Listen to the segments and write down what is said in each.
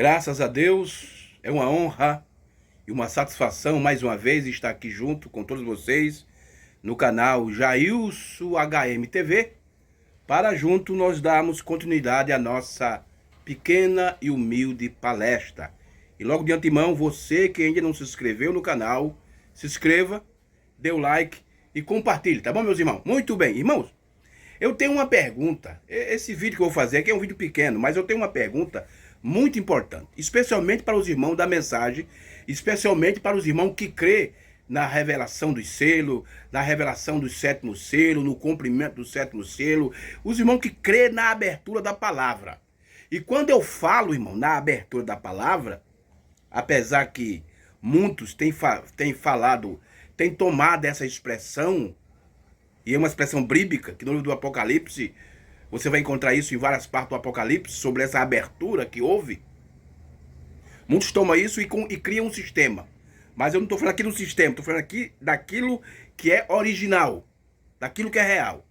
Graças a Deus, é uma honra e uma satisfação mais uma vez estar aqui junto com todos vocês no canal Jailson HM TV, para junto nós darmos continuidade à nossa pequena e humilde palestra. E logo de antemão, você que ainda não se inscreveu no canal, se inscreva, dê o like e compartilhe, tá bom, meus irmãos? Muito bem, irmãos, eu tenho uma pergunta. Esse vídeo que eu vou fazer aqui é um vídeo pequeno, mas eu tenho uma pergunta muito importante, especialmente para os irmãos da mensagem, especialmente para os irmãos que crê na revelação dos selos, na revelação do sétimo selo, no cumprimento do sétimo selo, os irmãos que crê na abertura da palavra. E quando eu falo, irmão, na abertura da palavra, apesar que muitos têm falado, têm tomado essa expressão, e é uma expressão bíblica, que no livro do Apocalipse, você vai encontrar isso em várias partes do Apocalipse, sobre essa abertura que houve. Muitos tomam isso e criam um sistema. Mas eu não estou falando aqui do sistema, estou falando aqui daquilo que é original, daquilo que é real.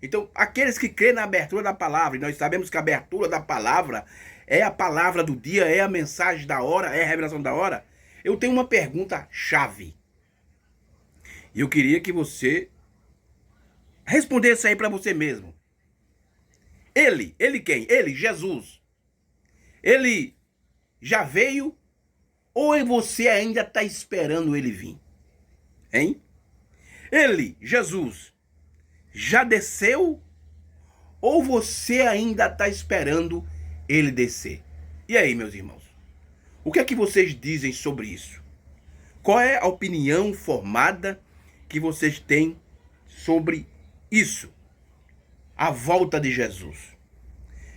Então, aqueles que creem na abertura da palavra, e nós sabemos que a abertura da palavra é a palavra do dia, é a mensagem da hora, é a revelação da hora, eu tenho uma pergunta chave. E eu queria que você respondesse aí para você mesmo. Ele quem? Ele, Jesus. Ele já veio ou você ainda está esperando ele vir? Hein? Ele, Jesus, já desceu ou você ainda está esperando ele descer? E aí, meus irmãos? O que é que vocês dizem sobre isso? Qual é a opinião formada que vocês têm sobre isso? A volta de Jesus.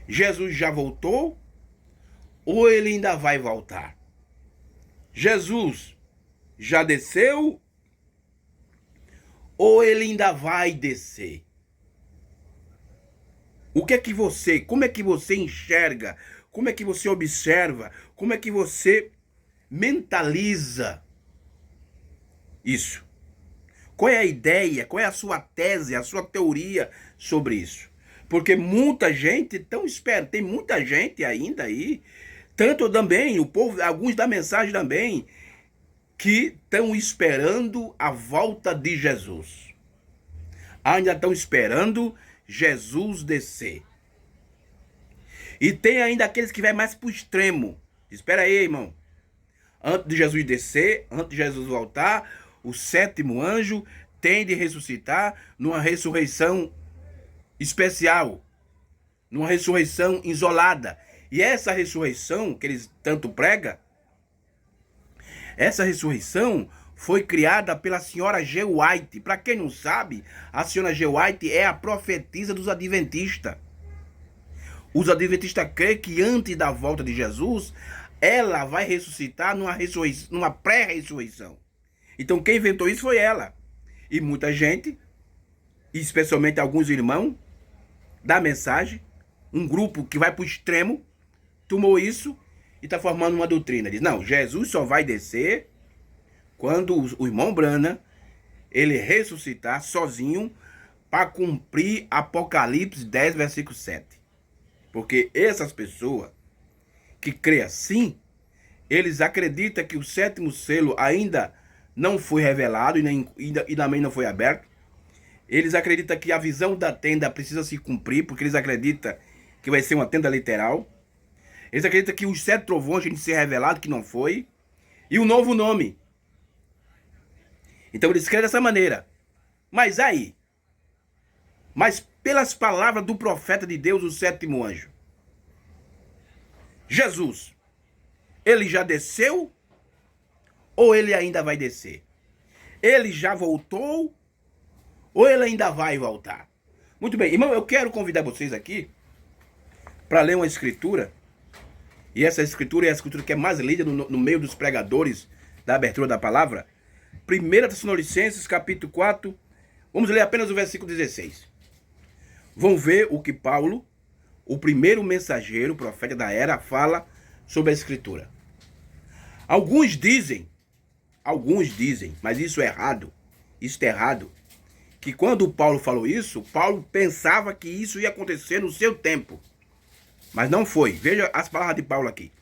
Jesus já voltou ou ele ainda vai voltar? Jesus já desceu ou ele ainda vai descer? Como é que você enxerga? Como é que você observa? Como é que você mentaliza isso? Qual é a ideia? Qual é a sua tese, a sua teoria sobre isso? Porque muita gente estão esperando, tem muita gente ainda aí, tanto também, o povo, alguns da mensagem também, que estão esperando a volta de Jesus. Ainda estão esperando Jesus descer. E tem ainda aqueles que vai mais para o extremo. Espera aí, irmão. Antes de Jesus descer, antes de Jesus voltar, o sétimo anjo tem de ressuscitar numa ressurreição especial, numa ressurreição isolada. E essa ressurreição que eles tanto pregam, essa ressurreição foi criada pela senhora G. White. Para quem não sabe, a senhora G. White é a profetisa dos adventistas. Os adventistas creem que antes da volta de Jesus, ela vai ressuscitar numa pré-ressurreição. Então quem inventou isso foi ela. E muita gente, especialmente alguns irmãos da mensagem, um grupo que vai para o extremo, tomou isso e está formando uma doutrina. Diz, não, Jesus só vai descer quando o irmão Branham, ele ressuscitar sozinho para cumprir Apocalipse 10, versículo 7. Porque essas pessoas que creem assim, eles acreditam que o sétimo selo ainda não foi revelado e também não foi aberto. Eles acreditam que a visão da tenda precisa se cumprir, porque eles acreditam que vai ser uma tenda literal. Eles acreditam que os 7 trovões têm de ser revelado, que não foi. E o novo nome. Então eles creem dessa maneira. Mas aí, pelas palavras do profeta de Deus, o sétimo anjo, Jesus, ele já desceu ou ele ainda vai descer? Ele já voltou ou ele ainda vai voltar? Muito bem, irmão, eu quero convidar vocês aqui para ler uma escritura. E essa escritura é a escritura que é mais lida no meio dos pregadores da abertura da palavra. 1 Tessalonicenses, capítulo 4. Vamos ler apenas o versículo 16. Vão ver o que Paulo, o primeiro mensageiro, profeta da era, fala sobre a escritura. Alguns dizem, mas isso é errado, que quando Paulo falou isso, Paulo pensava que isso ia acontecer no seu tempo. Mas não foi. Veja as palavras de Paulo aqui.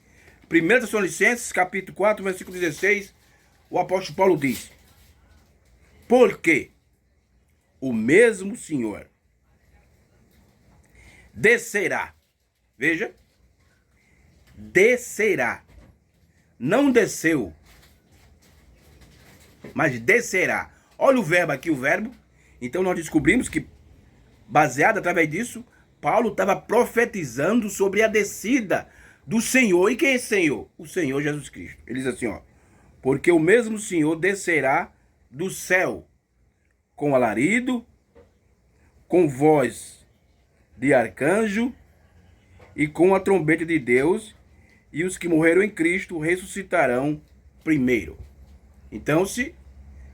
1 Tessalonicenses, capítulo 4, versículo 16, o apóstolo Paulo diz: porque o mesmo Senhor descerá, veja, descerá, não desceu, mas descerá. Olha o verbo aqui, o verbo. Então nós descobrimos que, baseado através disso, Paulo estava profetizando sobre a descida do Senhor. E quem é esse Senhor? O Senhor Jesus Cristo. Ele diz assim, ó: porque o mesmo Senhor descerá do céu com alarido, com voz de arcanjo e com a trombeta de Deus, e os que morreram em Cristo ressuscitarão primeiro. Então, se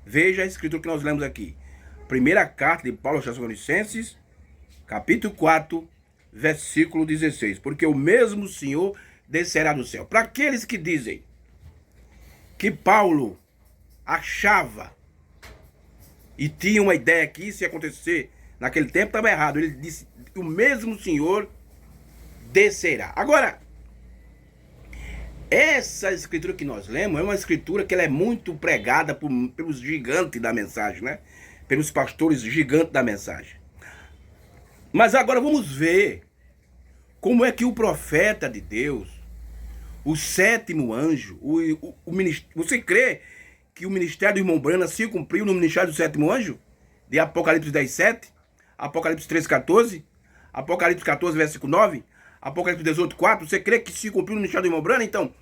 veja a escritura que nós lemos aqui. Primeira carta de Paulo aos Tessalonicenses, capítulo 4, versículo 16. Porque o mesmo Senhor descerá do céu. Para aqueles que dizem que Paulo achava e tinha uma ideia que isso ia acontecer naquele tempo, estava errado. Ele disse: o mesmo Senhor descerá. Agora, essa escritura que nós lemos é uma escritura que ela é muito pregada pelos gigantes da mensagem, né? Pelos pastores gigantes da mensagem. Mas agora vamos ver como é que o profeta de Deus, o sétimo anjo, você crê que o ministério do irmão Branham se cumpriu no ministério do sétimo anjo? De Apocalipse 10:7, Apocalipse 3:14, Apocalipse 14, versículo 9, Apocalipse 18:4. Você crê que se cumpriu no ministério do irmão Branham? Então,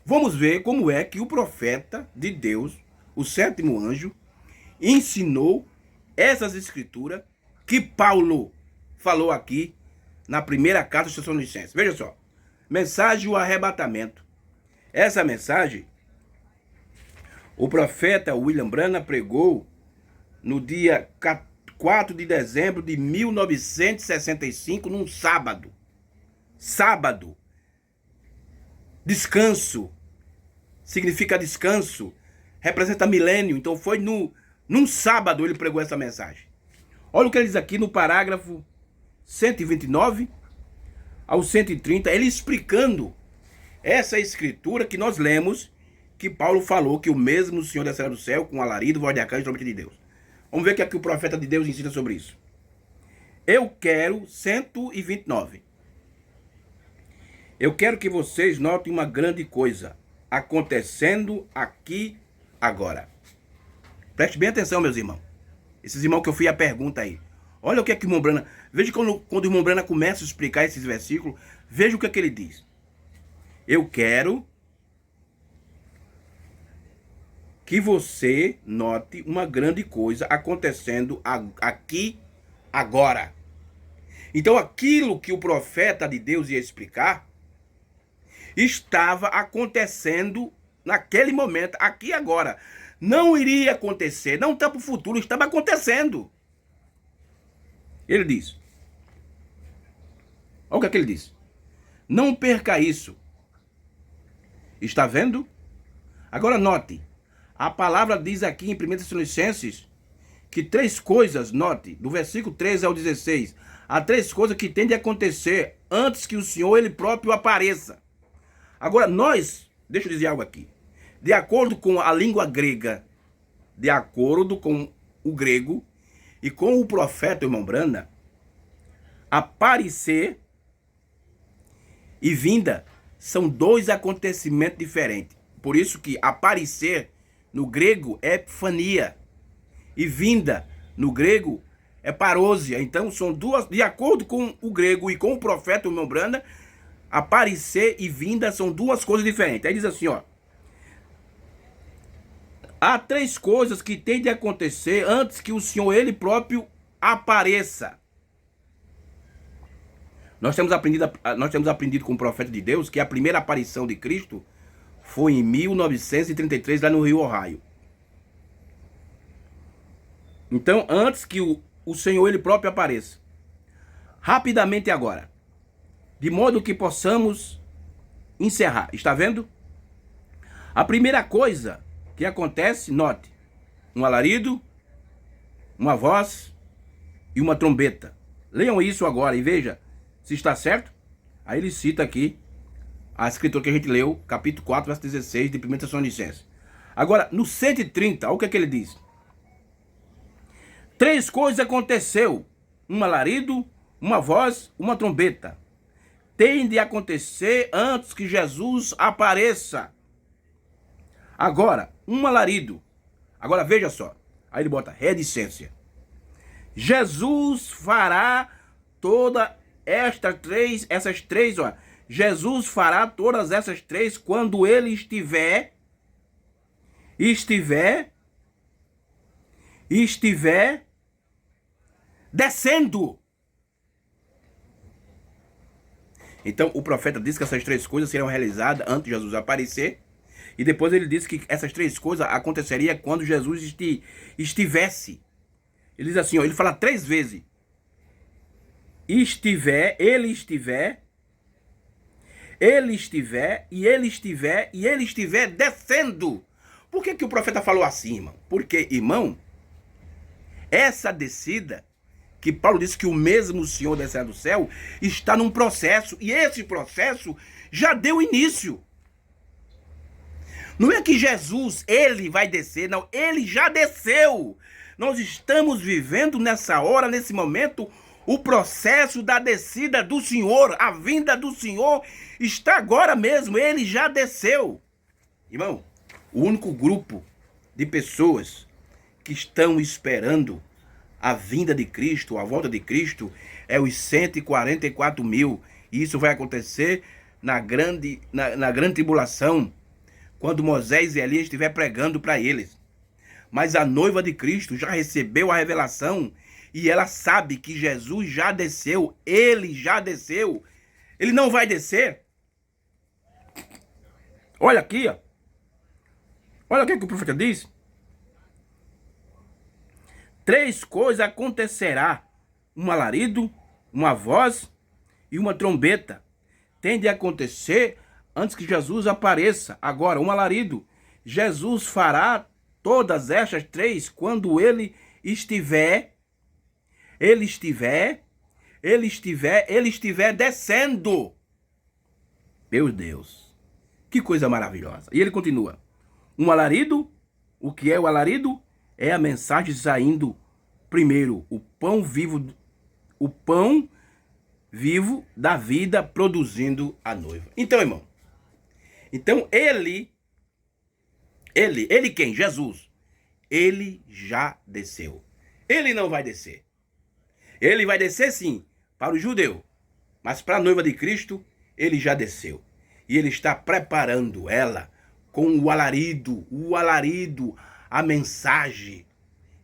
vamos ver como é que o profeta de Deus, o sétimo anjo, ensinou essas escrituras que Paulo falou aqui na primeira carta aos Tessalonicenses. Veja só. Mensagem do arrebatamento. Essa mensagem, o profeta William Branham pregou no dia 4 de dezembro de 1965, num sábado. Sábado. Descanso. Significa descanso. Representa milênio. Então foi num sábado ele pregou essa mensagem. Olha o que ele diz aqui no parágrafo 129 ao 130, ele explicando essa escritura que nós lemos, que Paulo falou que o mesmo Senhor descerá do céu com alarido, voz de arcanjo e trombeta de Deus. Vamos ver o que aqui o profeta de Deus ensina sobre isso. Eu quero 129. Eu quero que vocês notem uma grande coisa acontecendo aqui agora. Preste bem atenção, meus irmãos. Esses irmãos que eu fiz a pergunta aí. Olha o que é que o irmão Branham... Veja quando o irmão Branham começa a explicar esses versículos, veja o que é que ele diz. Eu quero que você note uma grande coisa acontecendo aqui agora. Então aquilo que o profeta de Deus ia explicar estava acontecendo naquele momento, aqui agora. Não iria acontecer, não está para o futuro, estava acontecendo. Ele diz, olha o que ele diz: não perca isso. Está vendo? Agora note, a palavra diz aqui em 1 Tessalonicenses que três coisas, note, do versículo 13 ao 16, há três coisas que têm de acontecer antes que o Senhor ele próprio apareça. Agora nós, deixa eu dizer algo aqui, de acordo com a língua grega, de acordo com o grego e com o profeta irmão Branham, aparecer e vinda são dois acontecimentos diferentes. Por isso que aparecer no grego é epifania e vinda no grego é parousia. Então são duas, de acordo com o grego e com o profeta irmão Branham, aparecer e vinda são duas coisas diferentes. Aí diz assim, ó: há três coisas que tem de acontecer antes que o Senhor ele próprio apareça. Nós temos aprendido com o profeta de Deus que a primeira aparição de Cristo foi em 1933, lá no Rio Ohio. Então, antes que o Senhor ele próprio apareça. Rapidamente agora, de modo que possamos encerrar. Está vendo? A primeira coisa que acontece, note, um alarido, uma voz e uma trombeta. Leiam isso agora e veja se está certo. Aí ele cita aqui a escritura que a gente leu, capítulo 4, verso 16 de 1 Tessalonicenses. Agora, no 130, olha o que é que ele diz. 3 coisas aconteceu: um alarido, uma voz, uma trombeta. Tem de acontecer antes que Jesus apareça. Agora, um alarido. Agora veja só. Aí ele bota reticência. Jesus fará todas essas três, ó. Jesus fará todas essas 3 quando ele estiver descendo. Então o profeta disse que essas 3 coisas serão realizadas antes de Jesus aparecer. E depois ele disse que essas 3 coisas aconteceriam quando Jesus estivesse. Ele diz assim, ó, ele fala 3 vezes. Ele estiver, e ele estiver descendo. Por que o profeta falou assim, irmão? Porque, irmão, essa descida, que Paulo disse que o mesmo Senhor descerá do céu, está num processo, e esse processo já deu início. Não é que Jesus, ele vai descer, não, ele já desceu. Nós estamos vivendo nessa hora, nesse momento, o processo da descida do Senhor, a vinda do Senhor está agora mesmo, ele já desceu. Irmão, o único grupo de pessoas que estão esperando a vinda de Cristo, a volta de Cristo, é os 144 mil. E isso vai acontecer na grande tribulação, quando Moisés e Elias estiver pregando para eles. Mas a noiva de Cristo já recebeu a revelação e ela sabe que Jesus já desceu, ele já desceu. Ele não vai descer. Olha aqui, ó. Olha o que o profeta diz. 3 coisas acontecerá: um alarido, uma voz e uma trombeta. Tem de acontecer antes que Jesus apareça. Agora, um alarido. Jesus fará todas estas 3 quando ele estiver descendo. Meu Deus, que coisa maravilhosa. E ele continua. Um alarido, o que é o alarido? É a mensagem saindo primeiro, o pão vivo da vida produzindo a noiva. Então, irmão, ele quem? Jesus. Ele já desceu. Ele não vai descer. Ele vai descer sim para o judeu, mas para a noiva de Cristo, ele já desceu. E ele está preparando ela com o alarido, a mensagem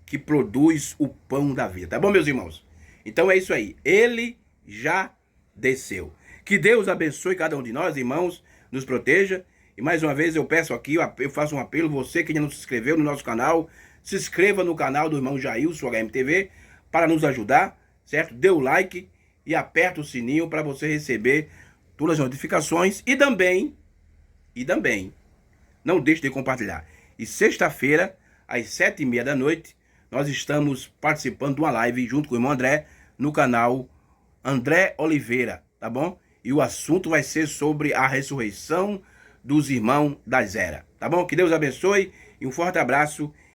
que produz o pão da vida. Tá bom, meus irmãos? Então é isso aí. Ele já desceu. Que Deus abençoe cada um de nós, irmãos, nos proteja. E mais uma vez eu peço aqui, eu faço um apelo, você que ainda não se inscreveu no nosso canal, se inscreva no canal do irmão Jailson HMTV para nos ajudar, certo? Dê o like e aperta o sininho para você receber todas as notificações e também, não deixe de compartilhar. E sexta-feira, às 7h30 da noite, nós estamos participando de uma live junto com o irmão André, no canal André Oliveira, tá bom? E o assunto vai ser sobre a ressurreição dos irmãos das eras, tá bom? Que Deus abençoe e um forte abraço.